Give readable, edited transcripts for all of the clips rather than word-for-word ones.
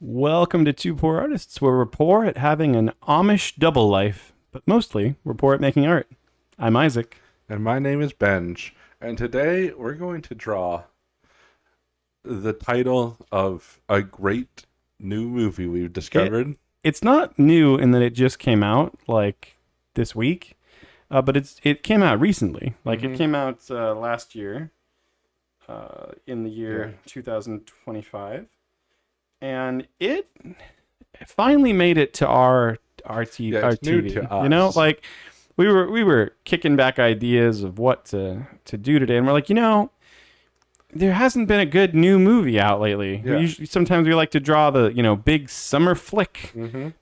Welcome to Two Poor Artists, where we're poor at having an Amish double life, but mostly we're poor at making art. I'm Isaac. And my name is Benj. And today we're going to draw the title of a great new movie we've discovered. It's not new in that it just came out, like, this week, but it came out recently. Like, it came out last year, in the year 2025. And it finally made it to our TV. It's new to us. You know, like we were kicking back ideas of what to do today, and we're like, there hasn't been a good new movie out lately. Yeah. Sometimes we like to draw the big summer flick,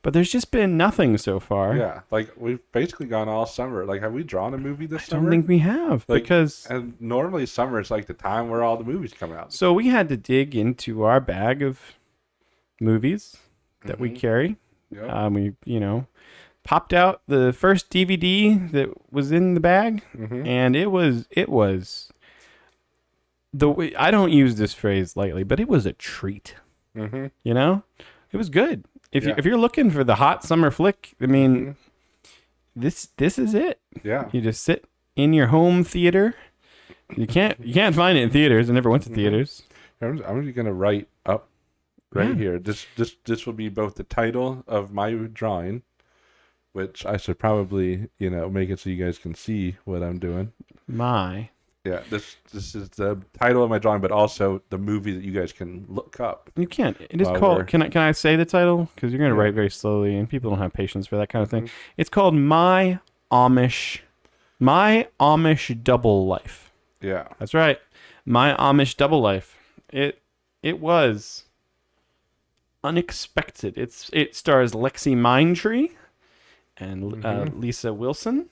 but there's just been nothing so far. Yeah, like we've basically gone all summer. Like, have we drawn a movie this summer? I don't think we have, and normally summer is like the time where all the movies come out. So we had to dig into our bag of movies that we carry. Yep. We popped out the first DVD that was in the bag, and it was the way, I don't use this phrase lightly, but it was a treat. It was good. If you're looking for the hot summer flick, I mean, this is it. Yeah, you just sit in your home theater. You can't find it in theaters. I never went to theaters. I'm just gonna write up here. This will be both the title of my drawing, which I should probably make it so you guys can see what I'm doing. Yeah, this is the title of my drawing, but also the movie that you guys can look up. You can't. It is called. Can I say the title? Because you're going to write very slowly, and people don't have patience for that kind of thing. It's called My Amish Double Life. Yeah, that's right. My Amish Double Life. It was unexpected. It stars Lexi Mindtree and Lisa Wilson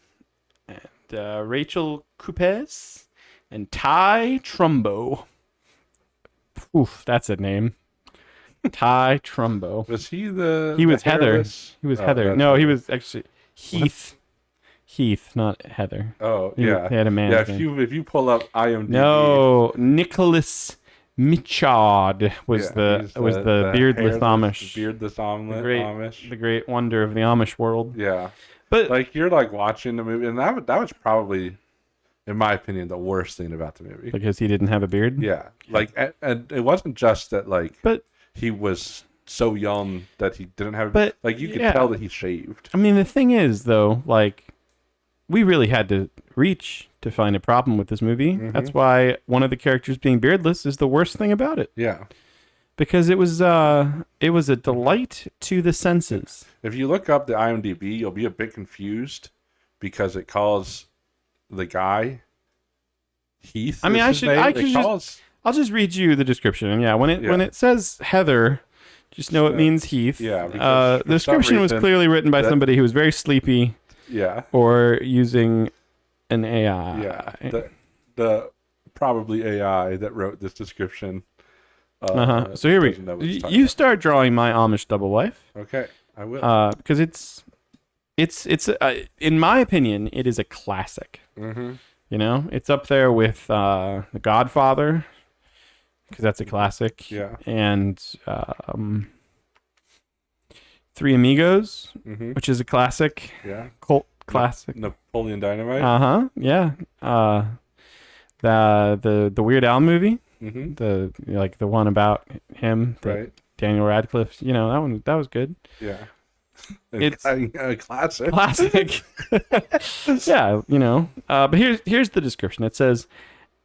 and Rachel Coupes and Ty Trumbo. Oof, that's a name. Ty Trumbo. Was he He was Heather. He was Heather. No, he was actually Heath. What? Heath, not Heather. Oh, he had a man. Yeah, if you pull up IMDb. No, Nicholas Michard was the beardless Amish. Beardless Amish. The great wonder of the Amish world. Yeah. But like, you're like watching the movie, and that was probably, in my opinion, the worst thing about the movie. Because he didn't have a beard? Yeah. Like, and it wasn't just that, like, he was so young that he didn't have, but like, you could tell that he shaved. I mean, the thing is, though, like, we really had to reach to find a problem with this movie. That's why one of the characters being beardless is the worst thing about it. Yeah. Because it was a delight to the senses. If you look up the IMDb, you'll be a bit confused because it calls the guy Heath. I mean, I'll just read you the description. And when it says Heather, just know it means Heath. Yeah. The description was clearly written by somebody who was very sleepy. Yeah. Or using an AI. Yeah. The probably AI that wrote this description. So here we go. You start drawing My Amish Double Life. Okay, I will. Because it's in my opinion, it is a classic. It's up there with The Godfather, because that's a classic. Yeah. And Three Amigos, which is a classic. Yeah. Cult classic. Napoleon Dynamite. Yeah. The Weird Al movie. The one about him, right? Daniel Radcliffe. That was good. Yeah. It's a classic. Yeah, but here's the description. It says,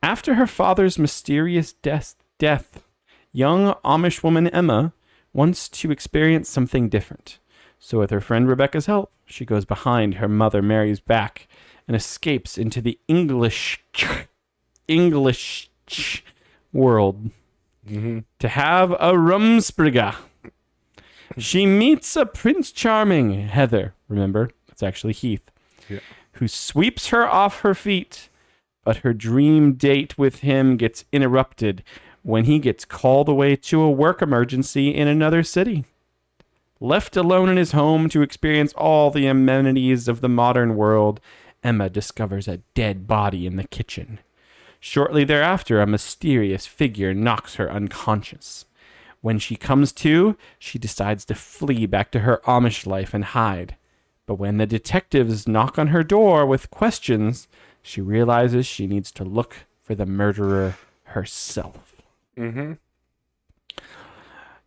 after her father's mysterious death, young Amish woman Emma wants to experience something different. So with her friend Rebecca's help, she goes behind her mother Mary's back and escapes into the English world to have a rumspringa. She meets a Prince Charming, Heather, remember, it's actually Heath, who sweeps her off her feet, but her dream date with him gets interrupted when he gets called away to a work emergency in another city. Left alone in his home to experience all the amenities of the modern world, Emma discovers a dead body in the kitchen. Shortly thereafter, a mysterious figure knocks her unconscious. When she comes to, she decides to flee back to her Amish life and hide. But when the detectives knock on her door with questions, she realizes she needs to look for the murderer herself. Mm-hmm.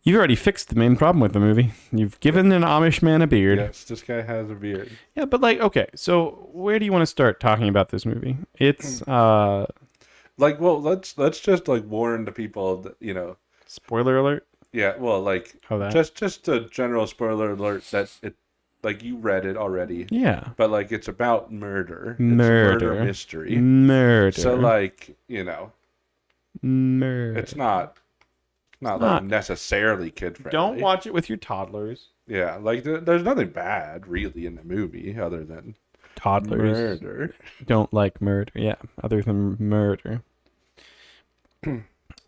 You've already fixed the main problem with the movie. You've given an Amish man a beard. Yes, this guy has a beard. Yeah, but like, okay, so where do you want to start talking about this movie? It's like, well, let's just like warn the people that, you know. Spoiler alert. Yeah, well, like just a general spoiler alert that it, like, you read it already. Yeah, but like it's about murder. It's murder, murder mystery, murder. So like, you know, murder. It's not like necessarily kid friendly. Don't watch it with your toddlers. Yeah, like there's nothing bad really in the movie other than toddlers murder. Don't like murder. Yeah, other than murder.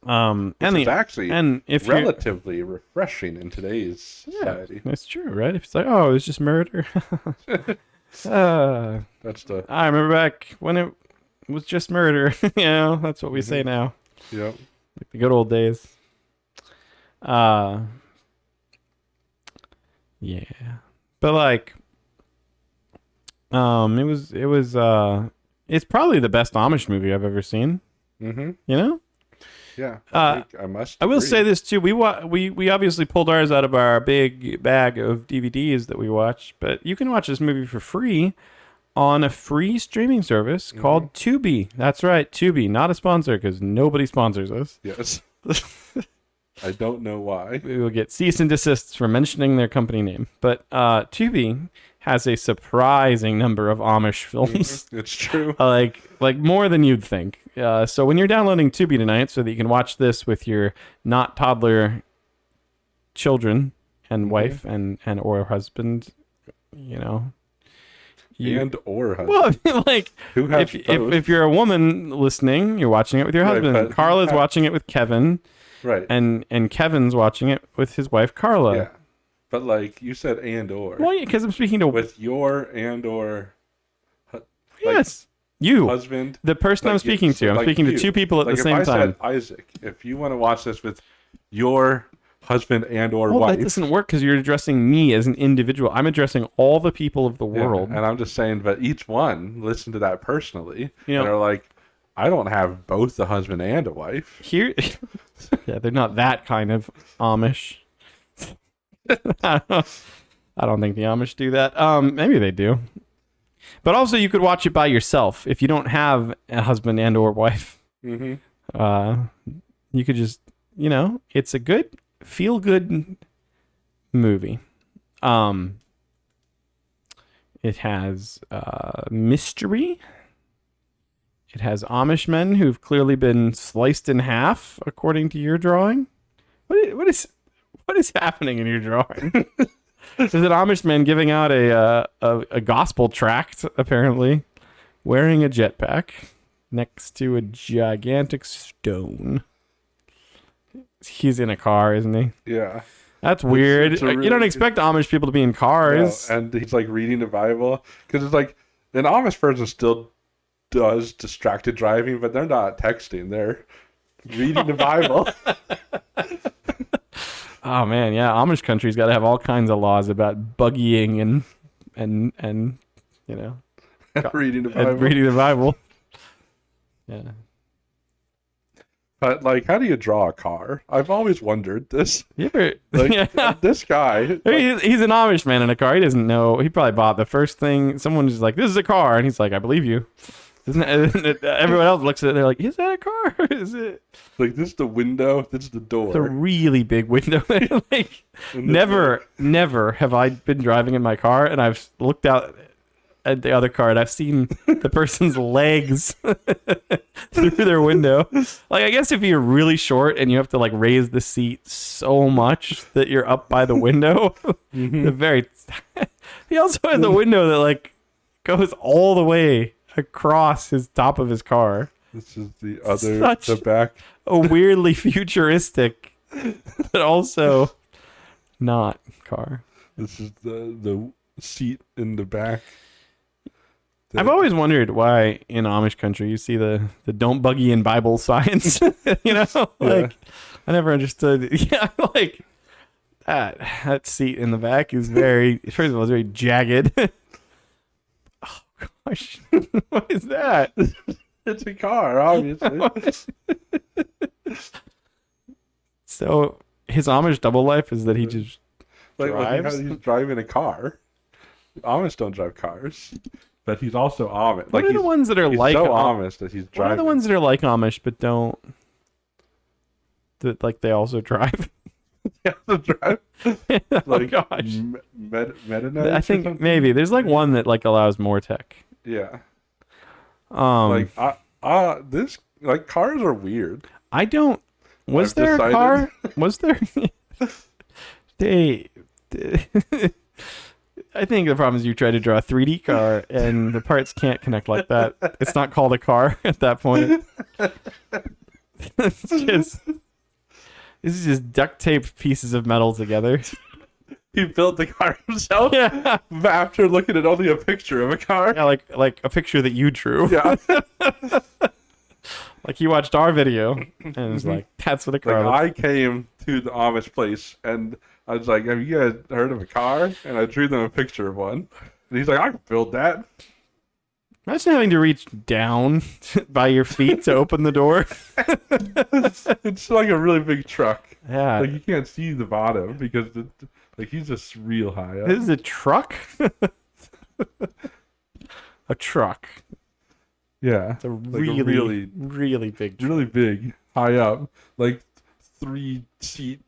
It's actually and if relatively refreshing in today's society. That's true, right? If it's like, oh, it was just murder. That's the. I remember back when it was just murder. You know, that's what we say now. Yep. Like the good old days. Yeah, but like, it's probably the best Amish movie I've ever seen. Mm-hmm. You know. Yeah, I must. I will agree. say this too. We obviously pulled ours out of our big bag of DVDs that we watched, but you can watch this movie for free on a free streaming service called Tubi. That's right, Tubi. Not a sponsor because nobody sponsors us. Yes. I don't know why. We will get cease and desists for mentioning their company name. But Tubi has a surprising number of Amish films. It's true. Like more than you'd think. So when you're downloading Tubi tonight so that you can watch this with your not toddler children and wife and or husband, you know. Or husband. Well, like, who has if you're a woman listening, you're watching it with your husband. Carla's watching it with Kevin. Right. And Kevin's watching it with his wife, Carla. Yeah. But, like, you said and or. Well, yeah, because I'm speaking to... With your and or... Yes. You. Husband. The person I'm speaking to. I'm speaking to two people at the same time. If I said Isaac, if you want to watch this with your husband and or wife... Well, that doesn't work because you're addressing me as an individual. I'm addressing all the people of the world. And I'm just saying, but each one, listen to that personally. You know, and are like, I don't have both a husband and a wife. Here... Yeah, they're not that kind of Amish. I don't think the Amish do that. Maybe they do. But also, you could watch it by yourself if you don't have a husband and or wife. Mm-hmm. You could just, you know, it's a good, feel-good movie. It has mystery. It has Amish men who've clearly been sliced in half, according to your drawing. What is happening in your drawing? There's an Amish man giving out a gospel tract, apparently, wearing a jetpack next to a gigantic stone. He's in a car, isn't he? Yeah. That's weird. You don't expect Amish people to be in cars. No, and he's like reading the Bible. Because it's like, an Amish person still does distracted driving, but they're not texting. They're reading the Bible. Oh man, yeah, Amish country's got to have all kinds of laws about buggying and you know, reading the Bible. And reading the Bible. Yeah. But like, how do you draw a car? I've always wondered this. You ever, this guy, he's an Amish man in a car. He doesn't know. He probably bought the first thing. Someone is like, "This is a car," and he's like, "I believe you." Everyone else looks at it. They're like, "Is that a car? Is it?" Like, this is the window. This is the door. It's a really big window. Like, never have I been driving in my car and I've looked out at the other car and I've seen the person's legs through their window. Like, I guess if you're really short and you have to like raise the seat so much that you're up by the window, he also has a window that like goes all the way across his top of his car. This is the back. A weirdly futuristic, but also not car. This is the seat in the back. I've always wondered why in Amish country you see the "Don't buggy in Bible" signs. You know, like I never understood. Yeah, like that seat in the back is very. First of all, it's very jagged. Oh gosh, what is that? It's a car, obviously. So his Amish double life is that he just drives. He's driving a car. Amish don't drive cars, but he's also Amish. What are the ones that are he's like so Amish that he's driving? What are the ones that are like Amish but don't? That like they also drive. They also drive. Oh gosh. Meta I think maybe there's like one that like allows more tech. Yeah. Like this like cars are weird. I don't. Was I've there decided. a car? Was there? they. I think the problem is you try to draw a 3D car and the parts can't connect like that. It's not called a car at that point. This is just duct tape pieces of metal together. He built the car himself. Yeah. After looking at only a picture of a car. Yeah, like a picture that you drew. Yeah. Like you watched our video and was like, that's what a car looks I came to the Amish place and I was like, have you guys heard of a car? And I drew them a picture of one. And he's like, I can build that. Imagine having to reach down by your feet to open the door. It's like a really big truck. Yeah. Like you can't see the bottom because he's just real high up. This is a truck? A truck. Yeah. It's a Like really, really big truck. really big, high up, like 3 seat,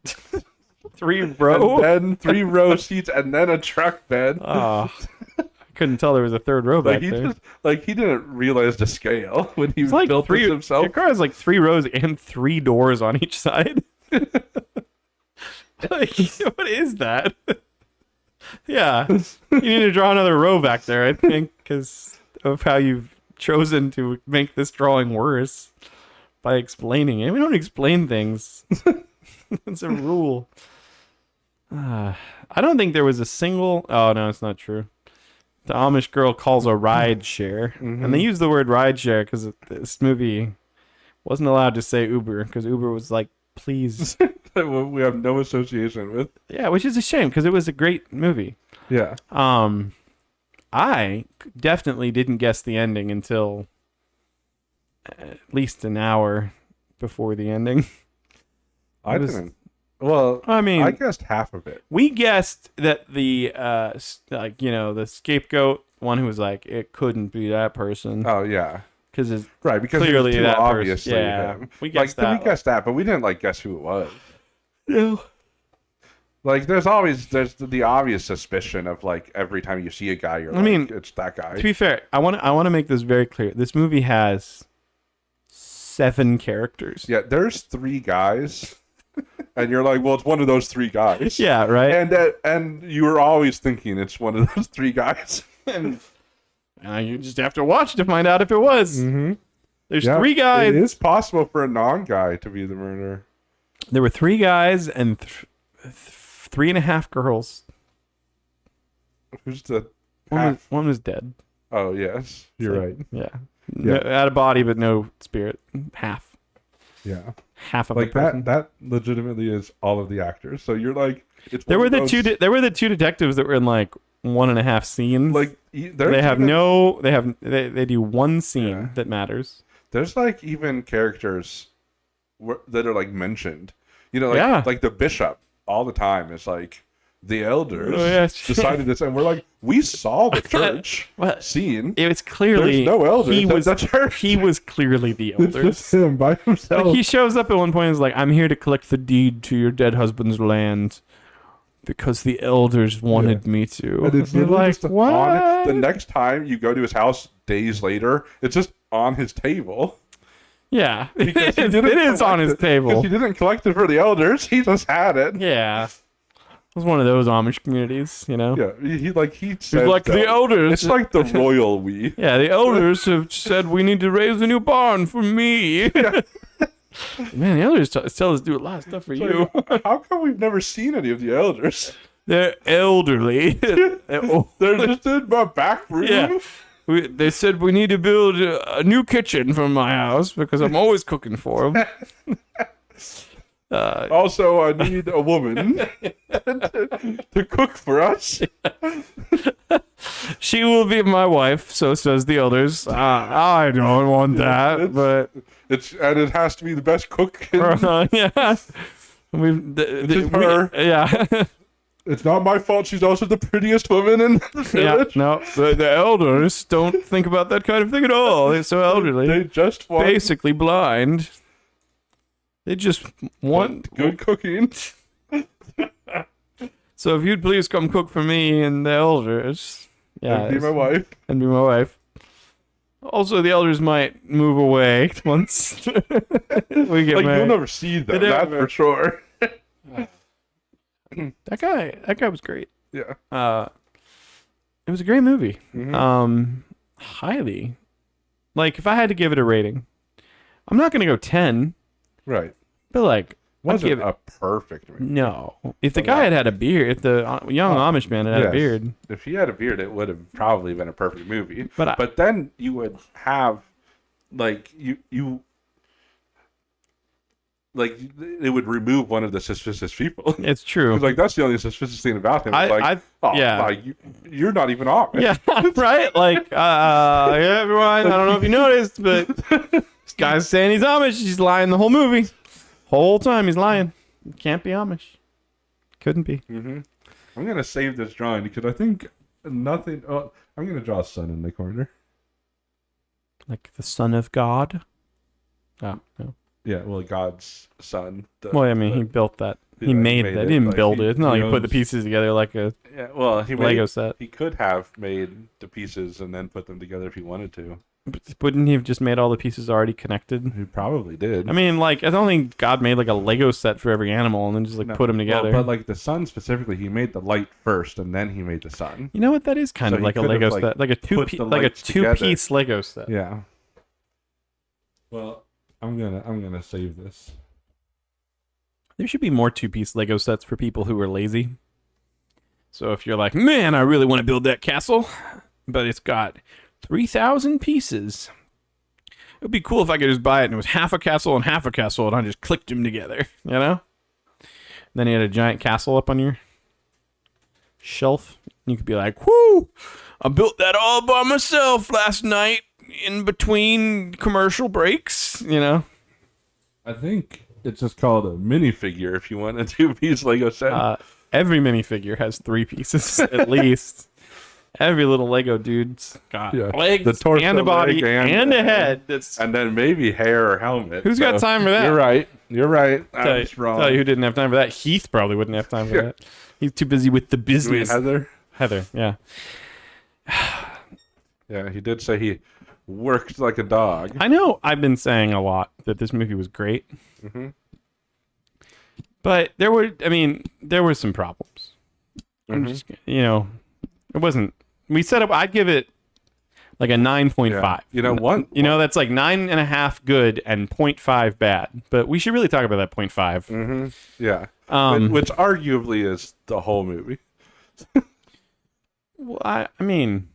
3 row? and then 3 row seats, and then a truck bed. Oh, I couldn't tell there was a third row back there. He didn't realize the scale when he It's like built this himself. Your car has like 3 rows and 3 doors on each side. Like, what is that? Yeah, you need to draw another row back there, I think, because of how you've chosen to make this drawing worse by explaining it. We don't explain things. It's a rule. I don't think there was a single... Oh, no, it's not true. The Amish girl calls a ride share. Mm-hmm. And they use the word ride share because this movie wasn't allowed to say Uber because Uber was like, please. We have no association with. Yeah, which is a shame because it was a great movie. Yeah. I definitely didn't guess the ending until at least an hour before the ending. I didn't. Well, I mean, I guessed half of it. We guessed that the the scapegoat one who was like, it couldn't be that person. Oh yeah, because it's right because clearly it was too that obviously person. Yeah, him. we guessed that. We guessed that, but we didn't guess who it was. No. Like there's the obvious suspicion of every time you see a guy, you're it's that guy. To be fair, I want to make this very clear. This movie has 7 characters. Yeah, there's 3 guys, and you're like, well, it's one of those 3 guys. Yeah, right. And you were always thinking it's one of those 3 guys. And you just have to watch to find out if it was. Mm-hmm. There's 3 guys. It is possible for a non-guy to be the murderer. There were 3 guys and 3.5 girls. Who's the one was dead. Oh yes, you're right. Yeah. No, had a body but no spirit. Half. Yeah. Half of a person. That legitimately is all of the actors. So you're like, it's there were the 2 2 detectives that were in 1.5 scenes. They do 1 scene that matters. There's even characters that are mentioned. Like the bishop all the time is the elders decided this, and we're we saw the church scene. It was clearly there's no elders. He was clearly the elders. It's just him by himself. He shows up at one point and is like, I'm here to collect the deed to your dead husband's land because the elders wanted me to. And it's what? The next time you go to his house days later, it's just on his table. Yeah, it is on his table. Because he didn't collect it for the elders. He just had it. Yeah. It was one of those Amish communities, you know? Yeah, he said... He's like, the elders... It's like the royal we. Yeah, the elders have said we need to raise a new barn for me. Yeah. Man, the elders tell us to do a lot of stuff for you. How come we've never seen any of the elders? They're elderly. They're just in my back room. Yeah. They said we need to build a new kitchen for my house because I'm always cooking for them. Also, I need a woman to cook for us. She will be my wife, so says the others. I don't want that, but it has to be the best cook. yeah, her. Yeah. It's not my fault. She's also the prettiest woman in the village. No, the elders don't think about that kind of thing at all. They're so elderly. They just want basically blind. They just want good cooking. So if you'd please come cook for me and the elders. Yeah. And be my wife. And be my wife. Also, the elders might move away once we get like, married. you'll never see them, that's for sure. That guy was great. Yeah. It was a great movie. Mm-hmm. Highly. Like, if I had to give it a rating, I'm not going to go 10. Right. But, like, Wasn't a perfect movie. No. If the guy had had a beard, if the young Amish man had a beard. If he had a beard, it would have probably been a perfect movie. But then you would have, like, you like, it would remove one of the suspicious people. It's true. Like, that's the only suspicious thing about him. You're not even Amish. Yeah, right? Like, yeah, everyone, I don't know if you noticed, but this guy's saying he's Amish. He's lying the whole movie. Whole time he's lying. Can't be Amish. Couldn't be. Mm-hmm. I'm going to save this drawing because I think nothing... Oh, I'm going to draw a sun in the corner. Like the son of God? Oh, no. Yeah, well, God's son. Well, I mean, he built that. He made that. He didn't build it. It's not like he put the pieces together like a Lego set. He could have made the pieces and then put them together if he wanted to. But wouldn't he have just made all the pieces already connected? He probably did. I mean, like, I don't think God made like a Lego set for every animal and then just like put them together. Well, but like the sun specifically, he made the light first and then he made the sun. You know what? That is kind of like a Lego set, like a two-piece Lego set. Yeah. Well, I'm gonna save this. There should be more two-piece Lego sets for people who are lazy. So if you're like, man, I really want to build that castle, but it's got 3,000 pieces. It would be cool if I could just buy it and it was half a castle and half a castle and I just clicked them together, you know? Then you had a giant castle up on your shelf. You could be like, whoo, I built that all by myself last night in between commercial breaks, you know? I think it's just called a minifigure if you want a two-piece Lego set. Every minifigure has 3 pieces at least. Every little Lego dude's got legs, the torso, and a body, and a head. And then maybe hair or helmet. Who's got time for that? You're right. I was wrong. Tell you who didn't have time for that. Heath probably wouldn't have time for that. He's too busy with the business. You mean Heather, yeah. Yeah, he did say he worked like a dog. I know I've been saying a lot that this movie was great. Mm-hmm. But there were some problems. I'm just, it wasn't. We set up. I'd give it like a 9.5. Yeah. You know what? That's like 9.5 good and 0.5 bad. But we should really talk about that 0.5. Mm-hmm. Yeah. Which arguably is the whole movie. Well, I mean,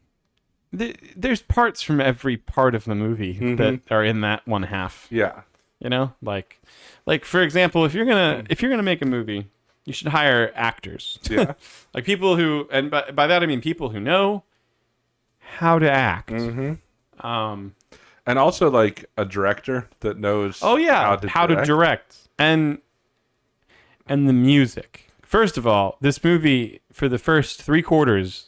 there's parts from every part of the movie that are in that one half. Yeah. Like for example, if you're gonna make a movie, you should hire actors. Yeah. Like people who, and by that I mean people who know how to act. Mm-hmm. And also like a director that knows how to direct. And the music. First of all, this movie for the first 3/4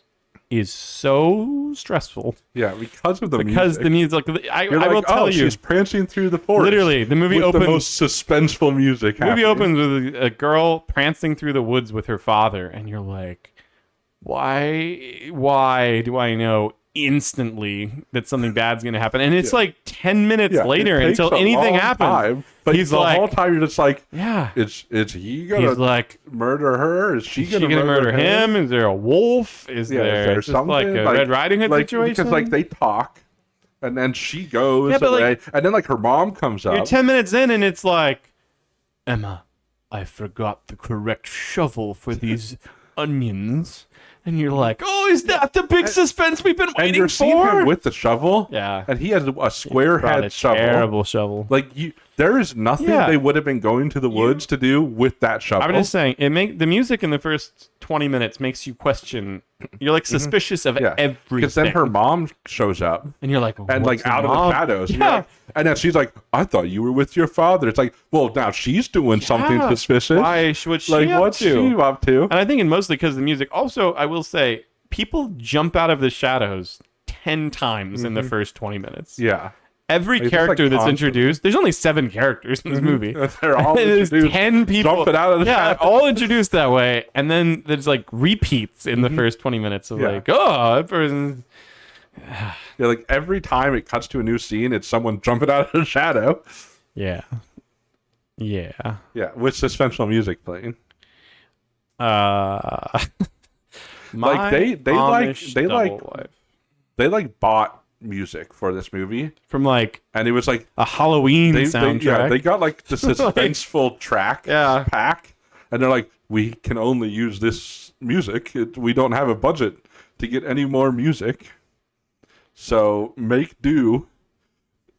is so stressful. Yeah, because of the music. Because the music, I will tell you, she's prancing through the forest. Literally, the movie opens the most suspenseful music. The movie opens with a girl prancing through the woods with her father, and you're like, why do I know instantly that something bad's gonna happen? And it's like 10 minutes later until anything happens. But he's the whole time you're just like, is he gonna like murder her? Is she gonna murder him? Is there a wolf? Is there something like a Red Riding Hood situation? Because like they talk, and then she goes away, and then like her mom comes up. You're 10 minutes in, and it's like, Emma, I forgot the correct shovel for these onions. And you're like, oh, is that the big suspense we've been And waiting you're seeing for? him with the shovel. Yeah. And he has a square Brought head a shovel. terrible shovel. Like there is nothing they would have been going to the woods to do with that shovel. I'm just saying, the music in the first 20 minutes makes you question. You're like suspicious of everything. Because then her mom shows up. And you're like, and like out of the shadows. Yeah. And then she's like, I thought you were with your father. It's like, well, now she's doing something suspicious. Why? What's she like, up what's to? she up to? And I think mostly because of the music. Also, I will say, people jump out of the shadows 10 times in the first 20 minutes. Yeah. Every character that's introduced, there's only 7 characters in this movie. They're all there's introduced 10 people. jumping out of the shadows. all introduced that way. And then there's like repeats in the first 20 minutes of like, oh, that person. Yeah, like every time it cuts to a new scene, it's someone jumping out of the shadow. Yeah. Yeah. Yeah, with suspensional music playing. Like they bought music for this movie from like and it was like a Halloween soundtrack. They got like the suspenseful track pack and they're like, we can only use this music. We don't have a budget to get any more music, so make do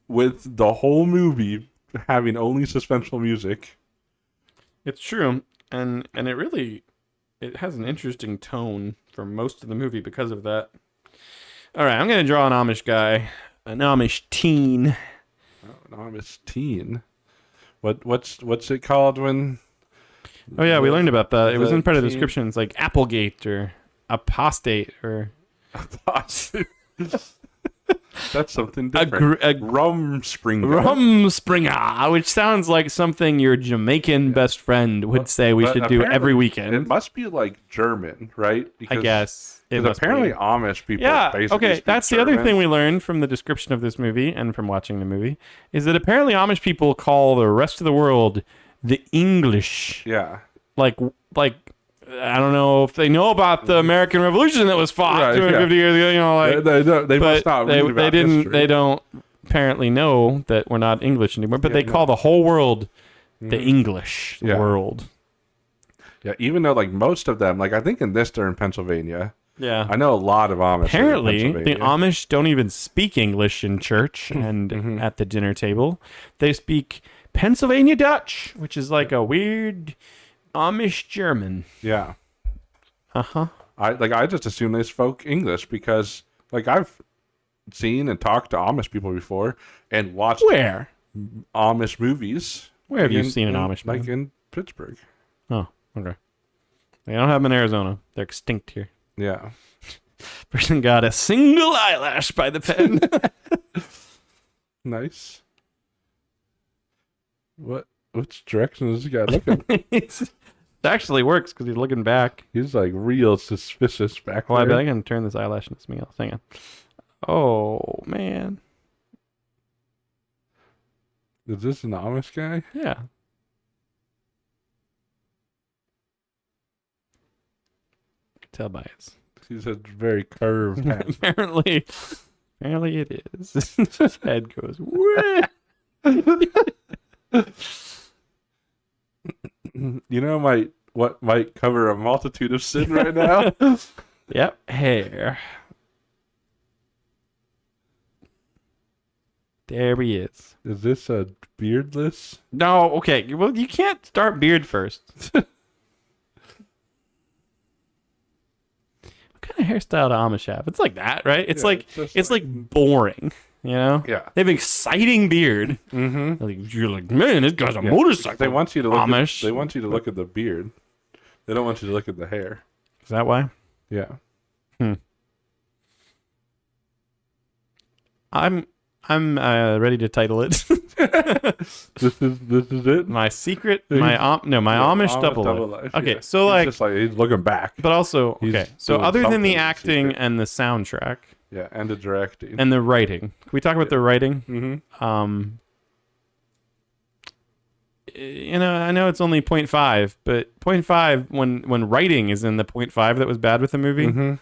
with the whole movie having only suspenseful music. It's true, and it has an interesting tone for most of the movie because of that. All right, I'm going to draw an Amish guy, an Amish teen. Oh, an Amish teen. What's it called when? Oh yeah, we learned about that. It was in part of the description. It's like Applegate or apostate or apostate. That's something different. Rumspringer, which sounds like something your Jamaican best friend would say we should do every weekend. It must be like German, right? I guess. Because apparently Amish people basically okay, that's German. The other thing we learned from the description of this movie and from watching the movie is that apparently Amish people call the rest of the world the English. Yeah. Like I don't know if they know about the American Revolution that was fought 250 years ago. You know, like they must not read about history. They don't apparently know that we're not English anymore. But they call the whole world the English world. Yeah, even though like most of them, like I think in this they're in Pennsylvania. Yeah, I know a lot of Amish. Apparently, the Amish don't even speak English in church and at the dinner table. They speak Pennsylvania Dutch, which is like a weird Amish German. Yeah. Uh-huh. I just assume they spoke English because like I've seen and talked to Amish people before and watched Amish movies. Where have you seen an Amish movie? Like in Pittsburgh. Oh, okay. They don't have them in Arizona. They're extinct here. Yeah. Person got a single eyelash by the pen. Nice. Which direction is this guy looking? It actually works because he's looking back. He's like real suspicious back there. I bet I can turn this eyelash into something else. Hang on. Oh, man. Is this an Amish guy? Yeah. Tell by his. He's a very curved head. Apparently it is. His head goes. You know, what might cover a multitude of sin right now? Yep, hair. There he is. Is this a beardless? No, okay. Well, you can't start beard first. What kind of hairstyle do Amish have? It's like that, right? It's like boring. You know? Yeah. They have an exciting beard. Mm-hmm. Like, you're like, man, this guy's a motorcycle. They want you to look Amish. They want you to look at the beard. They don't want you to look at the hair. Is that why? Yeah. I'm ready to title it. This is it. My secret. Amish double life. Okay, yeah. so he's looking back. But also, okay. So other than the acting secret. and the soundtrack. Yeah, and the directing. And the writing. Can we talk about the writing? Mm-hmm. I know it's only 0.5, but 0.5 when writing is in the 0.5 that was bad with the movie,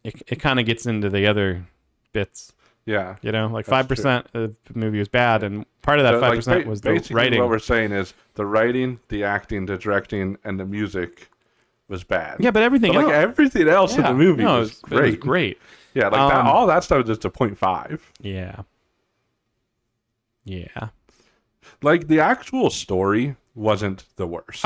it kind of gets into the other bits. Yeah. You know, like 5% of the movie was bad, and part of that 5% was the writing. What we're saying is the writing, the acting, the directing, and the music was bad. Yeah, but everything But, else, everything else in the movie was it was great. great. Yeah, like that. All that stuff was just a 0.5. Yeah. Yeah. Like the actual story wasn't the worst.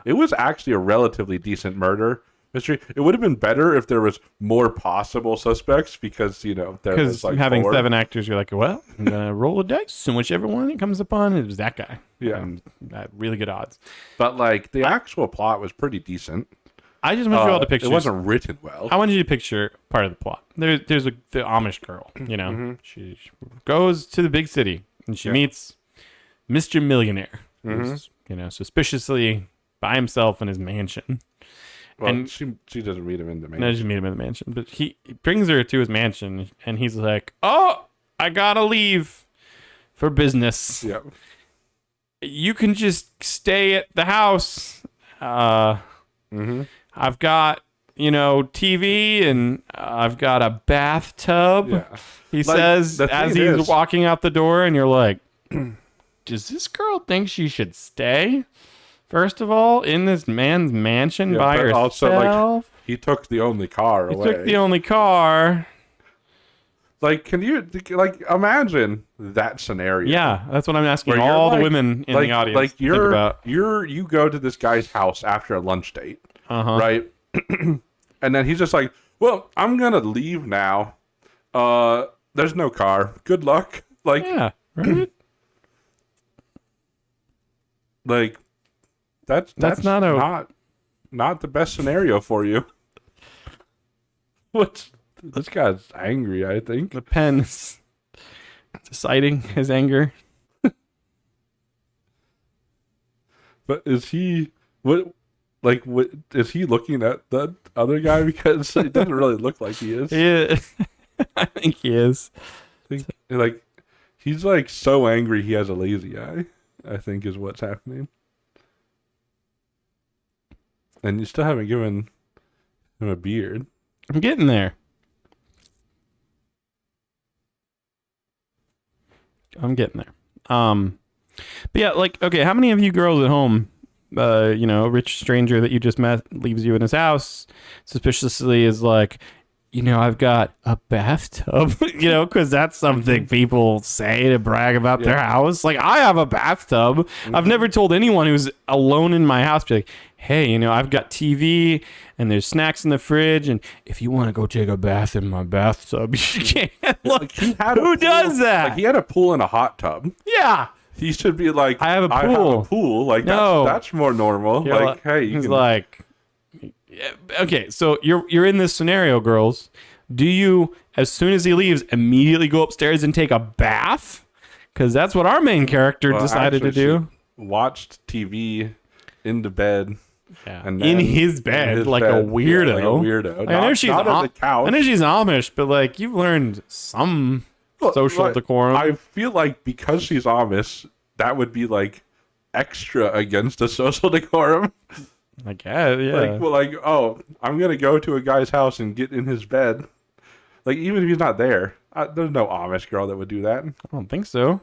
It was actually a relatively decent murder mystery. It would have been better if there was more possible suspects because there was like having 4. 7 actors, you're like, well, I'm gonna roll a dice, and whichever one it comes upon, it was that guy. Yeah, and that really good odds. But like the actual plot was pretty decent. I just want you all to picture. It wasn't written well. I want you to picture part of the plot. There's the Amish girl. She goes to the big city and she meets Mr. Millionaire, who's suspiciously by himself in his mansion. Well, and she doesn't meet him in the mansion. No, she meet him in the mansion, but he brings her to his mansion, and he's like, "Oh, I gotta leave for business. Yep. You can just stay at the house. I've got TV, and I've got a bathtub." Yeah. He says as he's walking out the door, and you're like, "Does this girl think she should stay? First of all, in this man's mansion by herself." Also, he took the only car away. He took the only car. Like, can you imagine that scenario? Yeah, that's what I'm asking all the women in the audience. Like to think about. you go to this guy's house after a lunch date, right? And then he's just like, "Well, I'm gonna leave now. There's no car. Good luck." Like, yeah, right. Like, that's not the best scenario for you. This guy's angry, I think. The pen is deciding his anger. But is he is he looking at the other guy? Because it doesn't really look like he is. Yeah, I think he is. He's like so angry he has a lazy eye, I think is what's happening. And you still haven't given him a beard. I'm getting there. But yeah, okay, how many of you girls at home, a rich stranger that you just met leaves you in his house, suspiciously is like, I've got a bathtub, because that's something people say to brag about their house. Like, I have a bathtub. I've never told anyone who's alone in my house, be like, hey, I've got TV and there's snacks in the fridge, and if you want to go take a bath in my bathtub, you can. Look, who does that? Like, he had a pool and a hot tub. Yeah. He should be like, I have a pool. Like, no. That's more normal. Like, hey, he's like, okay, so you're in this scenario, girls. Do you, as soon as he leaves, immediately go upstairs and take a bath? Because that's what our main character decided to do. Watched TV in the bed. Yeah. And in his bed, a weirdo. Yeah, like a weirdo. I know she's not on the couch. I know she's Amish, but you've learned some social decorum. I feel like because she's Amish, that would be extra against a social decorum. I guess, yeah. I'm gonna go to a guy's house and get in his bed. Even if he's not there, there's no Amish girl that would do that. I don't think so.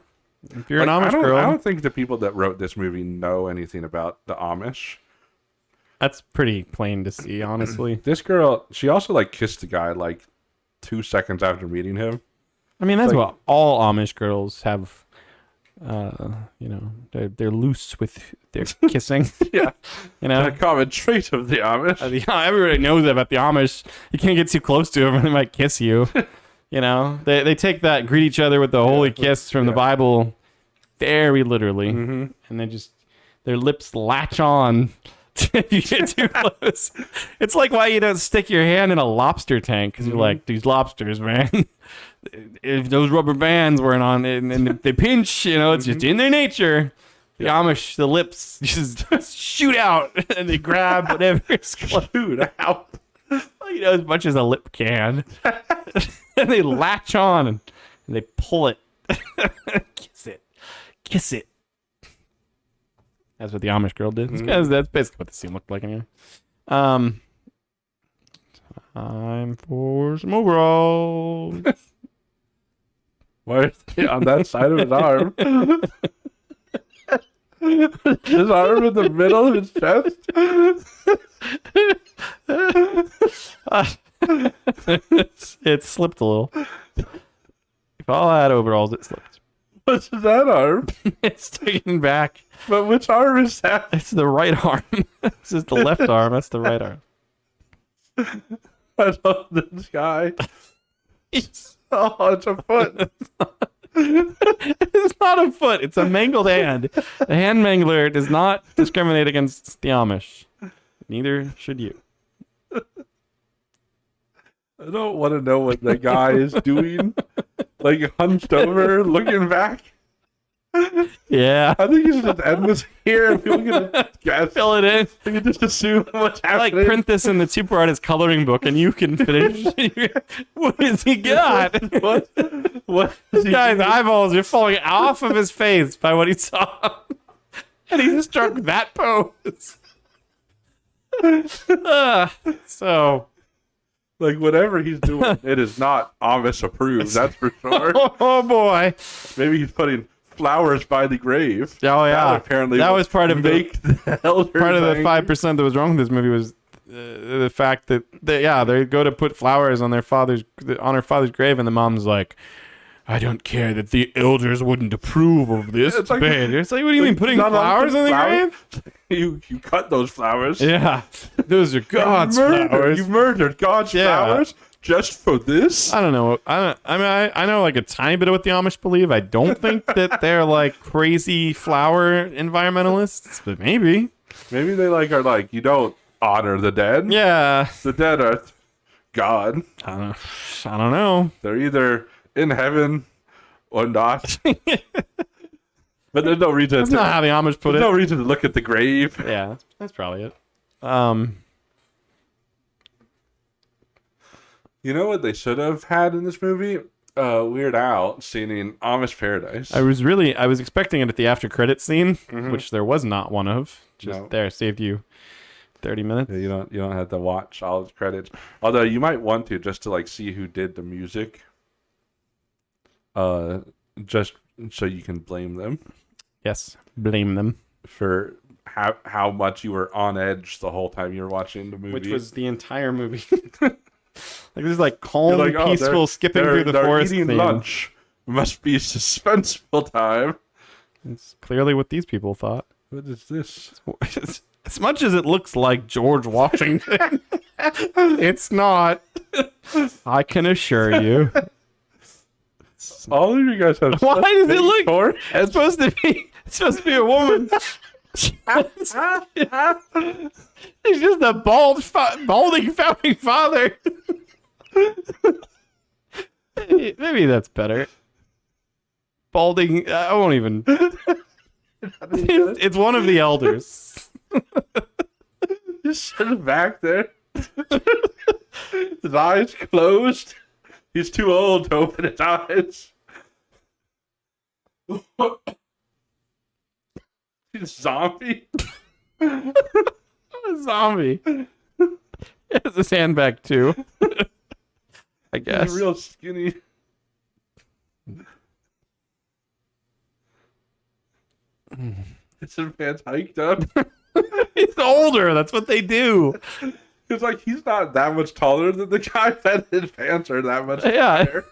If you're an Amish girl, I don't think the people that wrote this movie know anything about the Amish. That's pretty plain to see, honestly. This girl, she also kissed the guy 2 seconds after meeting him. I mean, that's what all Amish girls have. They're loose with their kissing. Yeah, a common trait of the Amish. Everybody knows about the Amish. You can't get too close to them, or they might kiss you. They take that, greet each other with the holy kiss from the Bible, very literally, and their lips latch on if you get too close. It's like why you don't stick your hand in a lobster tank, because you're like, these lobsters, man. If those rubber bands weren't on and if they pinch, it's just in their nature. The Amish, the lips just shoot out and they grab whatever's shoot out. As much as a lip can. And they latch on and they pull it. Kiss it. That's what the Amish girl did. That's basically what the scene looked like anyway. Time for some overalls. Why is he on that side of his arm? His arm in the middle of his chest. It slipped a little. If all had overalls, it slipped. What's that arm? It's taken back. But which arm is that? It's the right arm. This is the left arm. That's the right arm. I love this guy. Oh, it's a foot. It's not a foot. It's a mangled hand. The hand mangler does not discriminate against the Amish. Neither should you. I don't want to know what the guy is doing. Like hunched over, looking back. Yeah. I think you should just end this here. People can guess. Fill it in. They can just assume what's I like happening. print this in the super artist coloring book and you can finish. What has he got? What is This he guy's doing? eyeballs are falling off of his face by what he saw. And he struck that pose. So, Like whatever he's doing, it is not Amish approved. That's for sure. oh boy. Maybe he's putting flowers by the grave. Oh yeah. That apparently that was part of the make the elders part of the angry. 5% that was wrong with this movie was the fact that they go to put flowers on her father's grave, and the mom's like, I don't care that the elders wouldn't approve of this. It's like- It's like, what do you mean putting Not flowers on the flowers. grave? You cut those flowers. Yeah, those are God's flowers. You murdered God's Yeah. flowers just for this. I don't know. I mean, I know like a tiny bit of what the Amish believe. I don't think that they're like crazy flower environmentalists, but maybe. Maybe they are like you don't honor the dead. Yeah, The dead are God. I don't know. They're either in heaven or not. But there's no reason. That's not how the Amish put There's it. no reason to look at the grave. Yeah, that's probably it. You know what they should have had in this movie? Weird Al singing Amish Paradise. I was expecting it at the after credit scene, which there was not one of. Just No. there, saved you 30 minutes. Yeah, you don't have to watch all the credits. Although you might want to just to like see who did the music. Just so you can blame them Yes, blame them. for how much you were on edge the whole time you were watching the movie. Which was the entire movie. Like this is like calm, You're like, oh, peaceful, skipping through the they're forest. eating thing. lunch. Must be suspenseful time. It's clearly what these people thought. What is this? As much as it looks like George Washington, it's not. I can assure you. All of you guys have. Why does it look? Short. It's supposed to be. It's supposed to be a woman. He's just a balding founding father. Maybe that's better. Balding. I won't even. It's one of the elders. Just sitting back there. His eyes closed. He's too old to open his eyes. He's a zombie. A zombie. He has his hand back too. I guess. He's real skinny. His pants hiked up. He's older. That's what they do. It's like he's not that much taller than the guy, but his pants are that much Yeah. higher.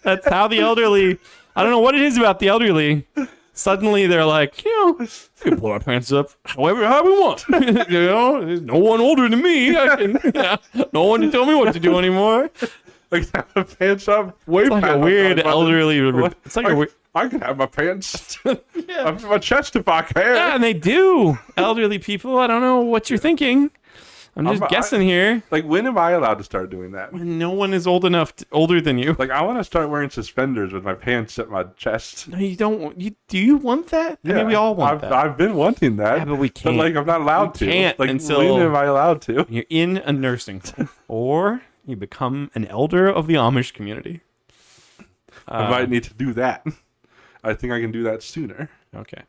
That's how the elderly. I don't know what it is about the elderly. Suddenly they're like, we can pull our pants up how we want. There's no one older than me. No one to tell me what to do anymore. Like have my pants up way It's like past a my weird belly button. elderly. What? It's like a weird. I can have my pants up to my chest if I can. Yeah, and they do. Elderly people. I don't know what you're thinking. I'm just guessing here. Like, when am I allowed to start doing that? No one is older than you. Like, I want to start wearing suspenders with my pants at my chest. No, you don't. Do you want that? I mean, we all want that. I've been wanting that. Yeah, but we can't. But, like, I'm not allowed to. Can't like, until when am I allowed to? You're in a nursing home, or you become an elder of the Amish community. I might need to do that. I think I can do that sooner. Okay.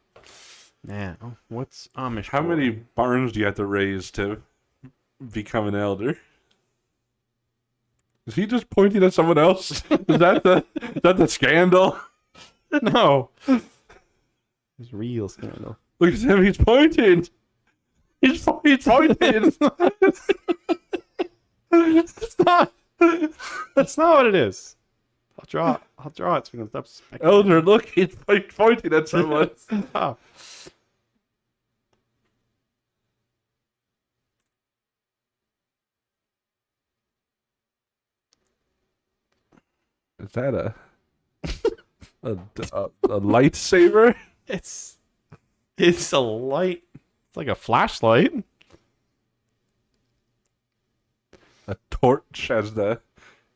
Now, what's Amish? How boy? many barns do you have to raise to become an elder? Is he just pointing at someone else? Is that the scandal? No. It's a real scandal. Look at him. He's pointing. He's pointing. It's not. That's not what it is. I'll draw it so we can stop speculating. Elder, look. He's pointing at someone. Stop. Is that a lightsaber? It's a light. It's like a flashlight. A torch, as the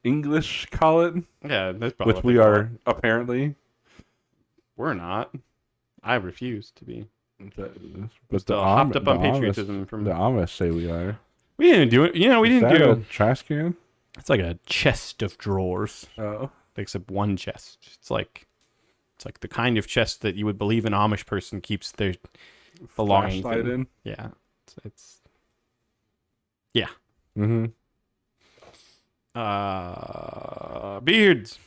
English call it. Yeah, that's probably Which what we they call are it. apparently. We're not. I refuse to be. But Still hopped up on patriotism Amish, from the Amish say we are. We didn't do it. You know, we Is didn't that do. a trash can? It's like a chest of drawers, Oh. except one chest. It's like the kind of chest that you would believe an Amish person keeps their belongings Flashlight in. Yeah, it's yeah. Mm-hmm. Beards.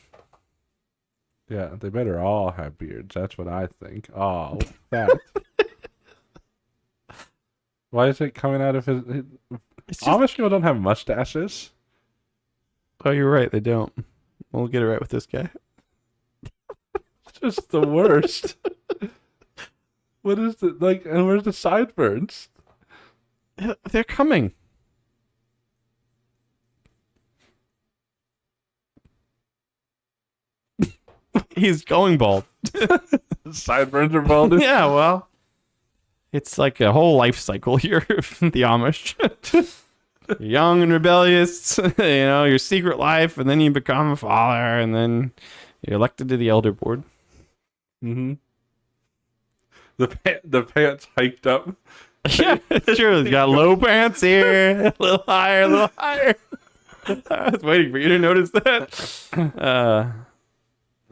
Yeah, they better all have beards. That's what I think. Oh, that. Why is it coming out of his It's just, Amish people don't have mustaches. oh, you're right. They don't. We'll get it right with this guy. It's just the worst. What is it like? And where's the sideburns? They're coming. He's going bald. Sideburns are balding. Yeah, well, it's like a whole life cycle here of the Amish. You're young and rebellious, your secret life, and then you become a father, and then you're elected to the elder board. Mm-hmm. The pants hiked up. Yeah, it's true. You got low pants here, a little higher, a little higher. I was waiting for you to notice that.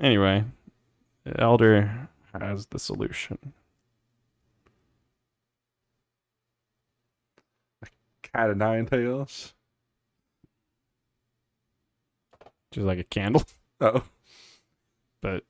Anyway, the elder has the solution. Cat of nine tails. Just like a candle, Oh. but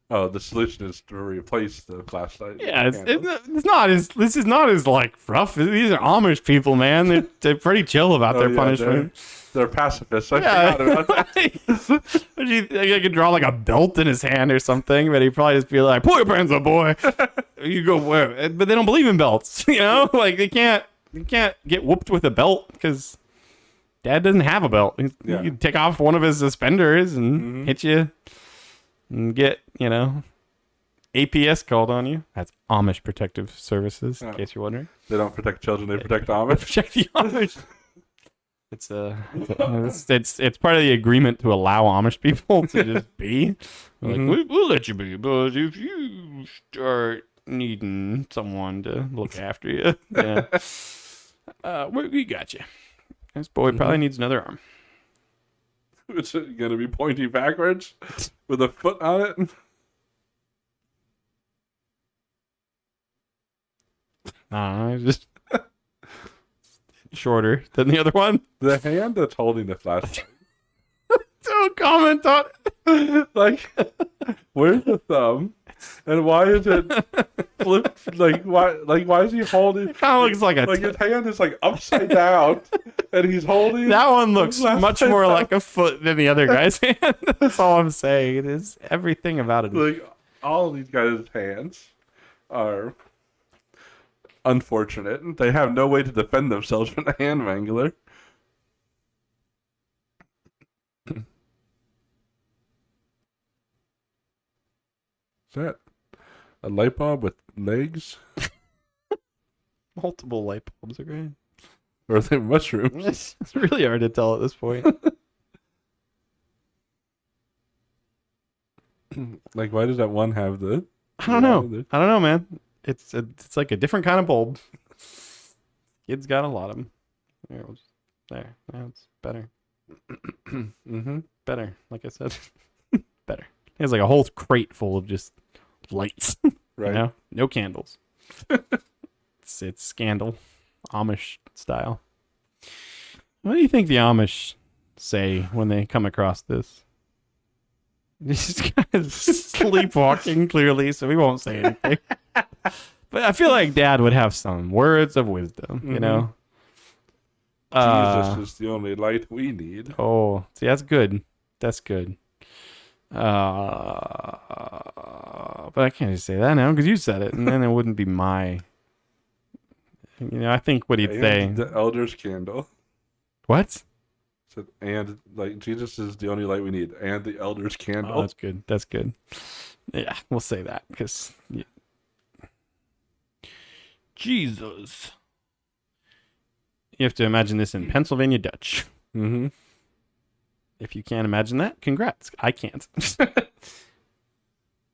Oh, the solution is to replace the flashlight. yeah, candle. it's not as this is not as like rough. These are Amish people, man. They're pretty chill about their punishment. They're pacifists. I forgot about that. Would you think I could draw like a belt in his hand or something? But he'd probably just be like, "Pull your pants up, boy." You go where? But they don't believe in belts, Like they can't get whooped with a belt because Dad doesn't have a belt. He can take off one of his suspenders and hit you and get APS called on you. That's Amish Protective Services, in case you're wondering. They don't protect children; they protect Amish. Protect the Amish. It's part of the agreement to allow Amish people to just be. Like, we'll let you be, but if you start needing someone to look after you, we got you. This boy probably needs another arm. It's gonna be pointing backwards with a foot on it. It's just shorter than the other one. The hand that's holding the flashlight. Don't comment on it. Like, where's the thumb? And why is it flipped? Why is he holding? It kind of looks like his hand is like upside down, and he's holding. That one looks left much side more down. like a foot than the other guy's hand. That's all I'm saying. It is everything about it. Like all of these guys' hands are unfortunate. They have no way to defend themselves from the hand wrangler. Is that a light bulb with legs? Multiple light bulbs are great. Or are they mushrooms? It's really hard to tell at this point. Like, why does that one have the... I don't know, man. It's like a different kind of bulb. Kid's got a lot of them. There. Now it's better. Better. Like I said. Better. He has like a whole crate full of just lights. Right. No candles. It's scandal. Amish style. What do you think the Amish say when they come across this? He's kind of sleepwalking, clearly, so we won't say anything. But I feel like Dad would have some words of wisdom, you know? Jesus is the only light we need. Oh, see, that's good. That's good. But I can't just say that now because you said it, and then it wouldn't be my. You know, I think what he'd say. The elder's candle. What? And like Jesus is the only light we need, and the elder's candle. Oh, that's good. That's good. Yeah, we'll say that because Jesus. You have to imagine this in Pennsylvania Dutch. Mm-hmm. If you can't imagine that, congrats. I can't.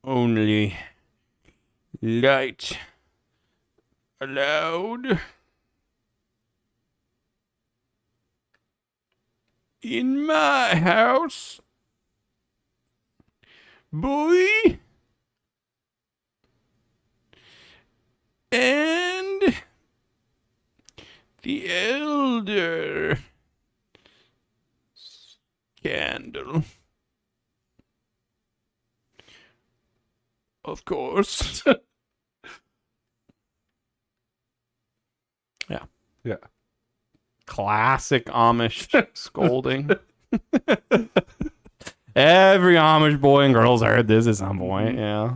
Only light allowed in my house. Boy. And the elder candle. Of course. Yeah. Yeah. Classic Amish scolding. Every Amish boy and girl's heard this at some point, yeah.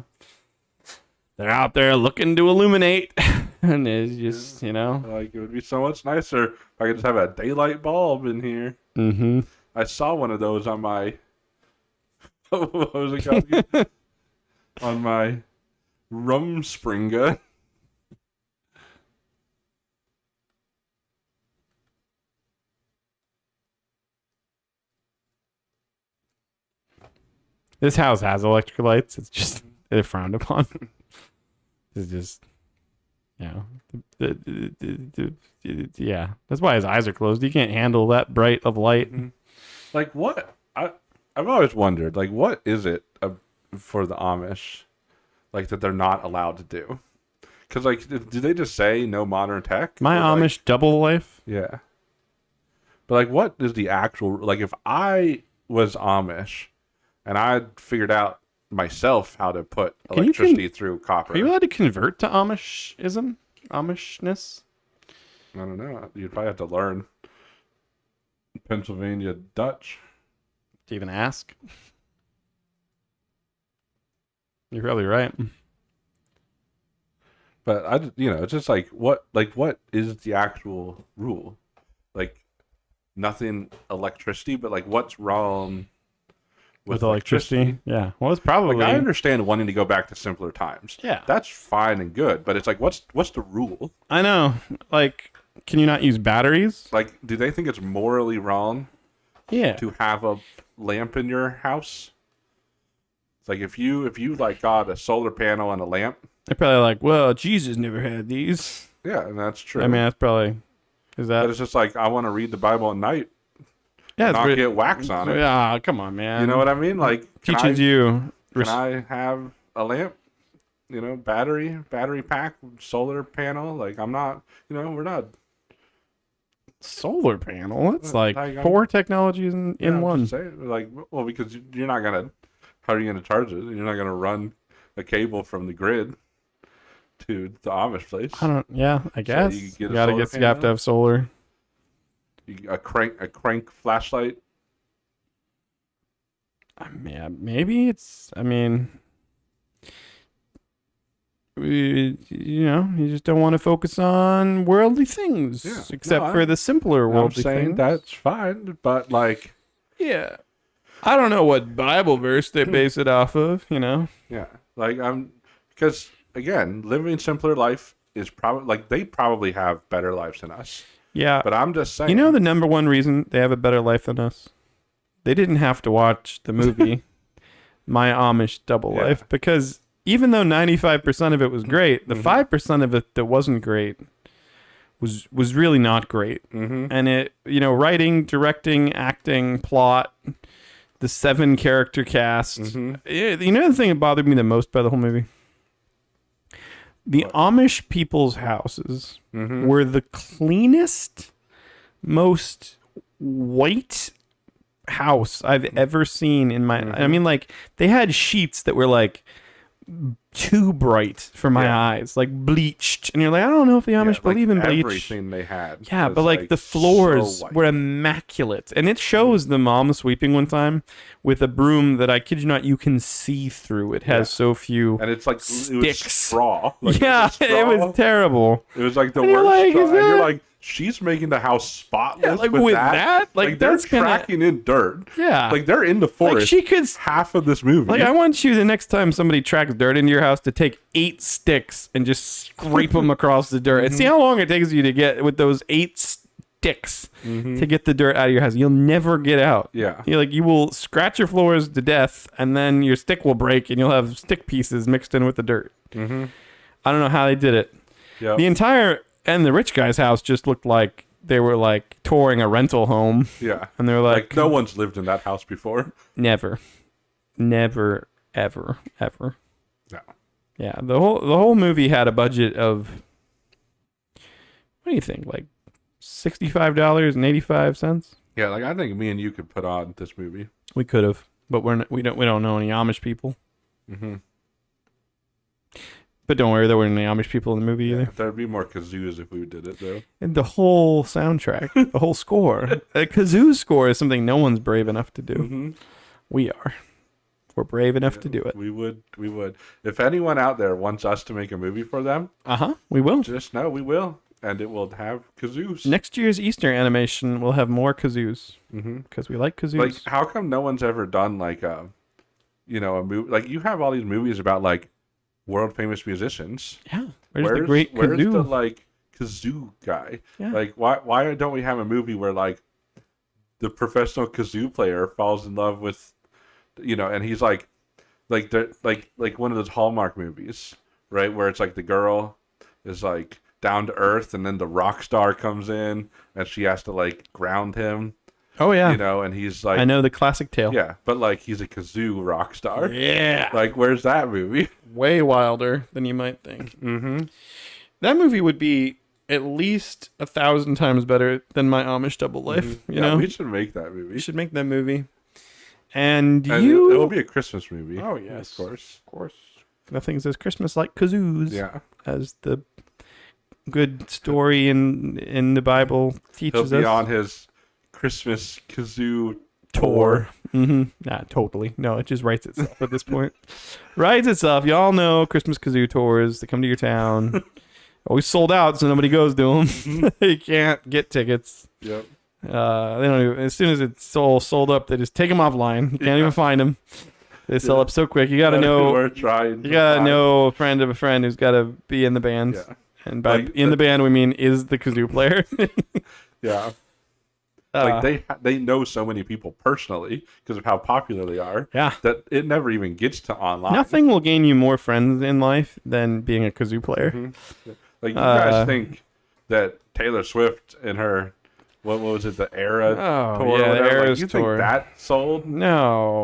They're out there looking to illuminate. And it's just, you know. Like, it would be so much nicer if I could just have a daylight bulb in here. Mm-hmm. I saw one of those on my, what was it called? On my Rumspringa. This house has electric lights. It's just, they're frowned upon. It's just, you know, yeah. That's why his eyes are closed. He can't handle that bright of light. Like, what? I've always wondered, like, what is it for the Amish, like, that they're not allowed to do? Because, like, do they just say no modern tech? My Amish double life. Yeah. But, like, what is the actual, like, if I was Amish and I figured out myself how to put electricity through copper. Are you allowed to convert to Amishism? Amishness? I don't know. You'd probably have to learn Pennsylvania Dutch. To even ask? You're probably right. But it's just like what is the actual rule? Like, nothing electricity, but like what's wrong with electricity? Yeah. Well, it's probably. Like, I understand wanting to go back to simpler times. Yeah. That's fine and good, but it's like what's the rule? I know. Like, can you not use batteries? Like, do they think it's morally wrong? Yeah. To have a lamp in your house? It's like if you like got a solar panel and a lamp. They're probably like, well, Jesus never had these. Yeah, and that's true. I mean, that's probably. Is that? But it's just like, I want to read the Bible at night. Yeah, not get wax on it. Yeah, come on, man. You know what I mean? Like, teaches you. Can I have a lamp? Battery pack, solar panel. Like, I'm not. We're not. Solar panel. It's like 4 technologies in one. Like, well, because you're not gonna. How are you gonna charge it? You're not gonna run a cable from the grid to the Amish place. I guess. So you have to have solar. A crank flashlight. Yeah, maybe it's. I mean, you just don't want to focus on worldly things, except for the simpler worldly things. That's fine, but like, yeah, I don't know what Bible verse they base it off of. Yeah, like because again, living simpler life is probably like they probably have better lives than us. Yeah. But I'm just saying. The number one reason they have a better life than us? They didn't have to watch the movie My Amish Double Life, because even though 95% of it was great, the 5% of it that wasn't great was really not great. Mm-hmm. And it, writing, directing, acting, plot, the 7 character cast. Mm-hmm. The thing that bothered me the most by the whole movie? The Amish people's houses were the cleanest, most white house I've ever seen in my. I mean, like they had sheets that were like too bright for my eyes, like bleached, and you're like, I don't know if the Amish believe in bleach. Everything they had. Yeah, but like the floors were immaculate, and it shows the mom sweeping one time with a broom that I kid you not, you can see through. It has so few, and it's like sticks. It was straw. Like, it was terrible. It was like the and worst straw. And you're like, she's making the house spotless like with that. Like they're that's tracking in dirt. Yeah, like they're in the forest. Like she could half of this movie. Like I want you the next time somebody tracks dirt into your house to take 8 sticks and just scrape them across the dirt and see how long it takes you to get with those 8 sticks to get the dirt out of your house. You'll never get out. Yeah, you will scratch your floors to death, and then your stick will break, and you'll have stick pieces mixed in with the dirt. I don't know how they did it. Yeah, the rich guy's house just looked like they were like touring a rental home. Yeah. And they were like no one's lived in that house before. Never, ever. No. Yeah. The whole movie had a budget of, what do you think? Like $65.85? Yeah. Like I think me and you could put on this movie. We could have, but we don't know any Amish people. But don't worry, there weren't any Amish people in the movie either. There'd be more kazoos if we did it, though. And the whole soundtrack, the whole score. A kazoo score is something no one's brave enough to do. We are. We're brave enough to do it. We would. If anyone out there wants us to make a movie for them, we will. Just know we will. And it will have kazoos. Next year's Easter animation will have more kazoos. Because we like kazoos. Like, how come no one's ever done, like, a movie? Like, you have all these movies about, like, world famous musicians. Yeah. Where's the great kazoo? Where's the like kazoo guy? Yeah. Like why don't we have a movie where like the professional kazoo player falls in love with and he's like one of those Hallmark movies, right? Where it's like the girl is like down to earth and then the rock star comes in and she has to like ground him. Oh yeah. And he's like, I know the classic tale. Yeah, but like he's a kazoo rock star. Yeah. Like where's that movie? Way wilder than you might think. That movie would be at least 1,000 times better than My Amish Double Life. You know, we should make that movie. We should make that movie. And it will be a Christmas movie. Oh yes, of course. Nothing says Christmas like kazoos. Yeah, as the good story in the Bible teaches us. He'll be on his Christmas kazoo tour. Nah, totally. No, it just writes itself at this point. Writes itself. Y'all know Christmas kazoo tours. They come to your town. Always sold out, so nobody goes to them. You can't get tickets. Yep. They don't even, as soon as it's all sold up, they just take them offline. You can't even find them. They sell up so quick. You gotta know. We're trying. You gotta know a friend of a friend who's gotta be in the band. Yeah. And by the band we mean is the kazoo player. Yeah. Like they know so many people personally because of how popular they are. Yeah. That it never even gets to online. Nothing will gain you more friends in life than being a kazoo player. Like you guys think that Taylor Swift and her, what was it, the Era tour? Yeah, the Eras you tour. think that sold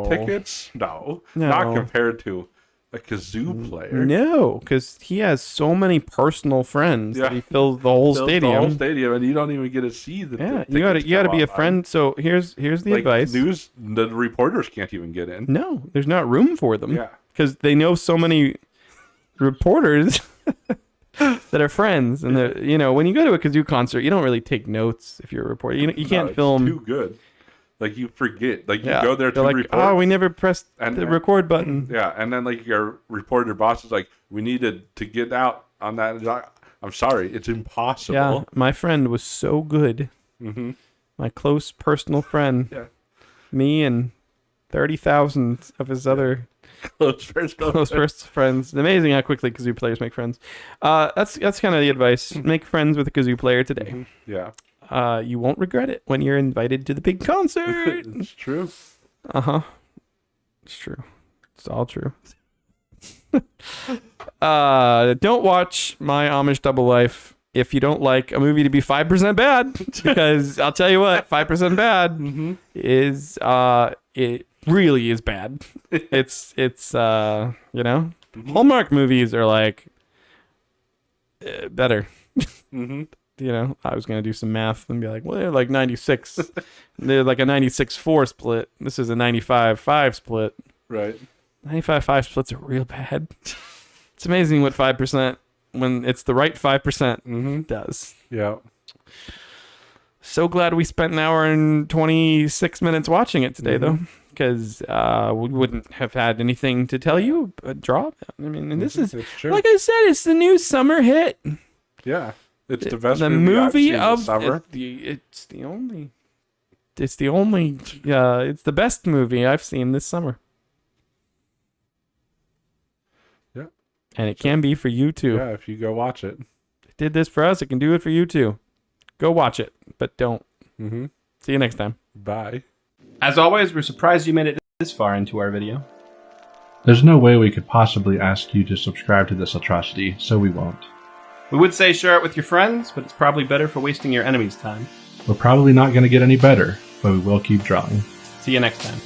tickets? No, not compared to a kazoo player. No, because he has so many personal friends that he fills the whole stadium. The whole stadium, and you don't even get to see the. Yeah, you gotta be a friend. So here's the advice. The reporters can't even get in. No, there's not room for them. Yeah, because they know so many reporters that are friends, and when you go to a kazoo concert, you don't really take notes if you're a reporter. You can't film. Too good. Like you forget, like you go there to report. Oh, we never pressed the record button. Yeah, and then like your reporter boss is like, we needed to get out on that. Like, I'm sorry, it's impossible. Yeah, my friend was so good. My close personal friend. Yeah, me and 30,000 of his other close personal friends. It's amazing how quickly kazoo players make friends. That's kind of the advice. Make friends with a kazoo player today. Yeah. You won't regret it when you're invited to the big concert. It's true. It's true. It's all true. Don't watch My Amish Double Life if you don't like a movie to be 5% bad, because I'll tell you what, 5% bad is it really is bad. It's Hallmark movies are like better. you know, I was going to do some math and be like, well, they're like 96. They're like a 96-4 split. This is a 95-5 split. Right. 95-5 splits are real bad. It's amazing what 5%, when it's the right 5%, does. Yeah. So glad we spent an hour and 26 minutes watching it today, though, because we wouldn't have had anything to tell you but draw. I mean, and this is, true. like I said, it's the new summer hit. Yeah. It's the best the movie movie I've of seen this summer. it's the best movie I've seen this summer. Yeah. And it can be for you too. Yeah, if you go watch it. It did this for us, it can do it for you too. Go watch it, but don't. See you next time. Bye. As always, we're surprised you made it this far into our video. There's no way we could possibly ask you to subscribe to this atrocity, so we won't. We would say share it with your friends, but it's probably better for wasting your enemy's time. We're probably not going to get any better, but we will keep drawing. See you next time.